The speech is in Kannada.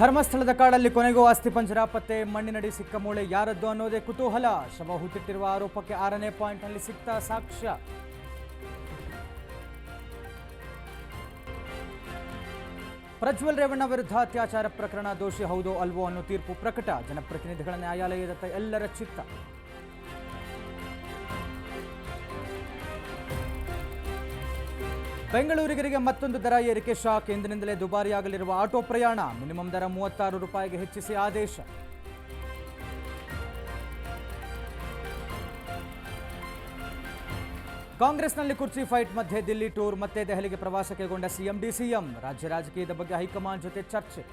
ಧರ್ಮಸ್ಥಳದ ಕಾಡಲ್ಲಿ ಕೊನೆಗೂ ಅಸ್ಥಿಪಂಜರ ಪತ್ತೆ, ಮಣ್ಣಿನಡಿ ಸಿಕ್ಕ ಮೂಳೆ ಯಾರದ್ದು ಅನ್ನೋದೇ ಕುತೂಹಲ. ಶವ ಹೂತಿಟ್ಟಿರುವ ಆರೋಪಕ್ಕೆ 6ನೇ ಪಾಯಿಂಟ್ನಲ್ಲಿ ಸಿಕ್ತ ಸಾಕ್ಷ್ಯ. ಪ್ರಜ್ವಲ್ ರೇವಣ್ಣ ವಿರುದ್ಧ ಅತ್ಯಾಚಾರ ಪ್ರಕರಣ ದೋಷಿ ಹೌದೋ ಅಲ್ವೋ ಅನ್ನೋ ತೀರ್ಪು ಪ್ರಕಟ. ಜನಪ್ರತಿನಿಧಿಗಳ ನ್ಯಾಯಾಲಯದತ್ತ ಎಲ್ಲರ ಚಿತ್ತ. ಬೆಂಗಳೂರಿಗರಿಗೆ ಮತ್ತೊಂದು ದರ ಏರಿಕೆ ಶಾಕ್. ಇಂದಿನಿಂದಲೇ ದುಬಾರಿಯಾಗಲಿರುವ ಆಟೋ ಪ್ರಯಾಣ. ಮಿನಿಮಮ್ ದರ 36 ರೂಪಾಯಿಗೆ ಹೆಚ್ಚಿಸಿ ಆದೇಶ. ಕಾಂಗ್ರೆಸ್ನಲ್ಲಿ ಕುರ್ಚಿ ಫೈಟ್ ಮಧ್ಯೆ ದಿಲ್ಲಿ ಟೂರ್. ಮತ್ತೆ ದೆಹಲಿಗೆ ಪ್ರವಾಸ ಕೈಗೊಂಡ ಸಿಎಂ ಡಿಸಿಎಂ. ರಾಜ್ಯ ರಾಜಕೀಯದ ಬಗ್ಗೆ ಹೈಕಮಾಂಡ್ ಜೊತೆ ಚರ್ಚೆ.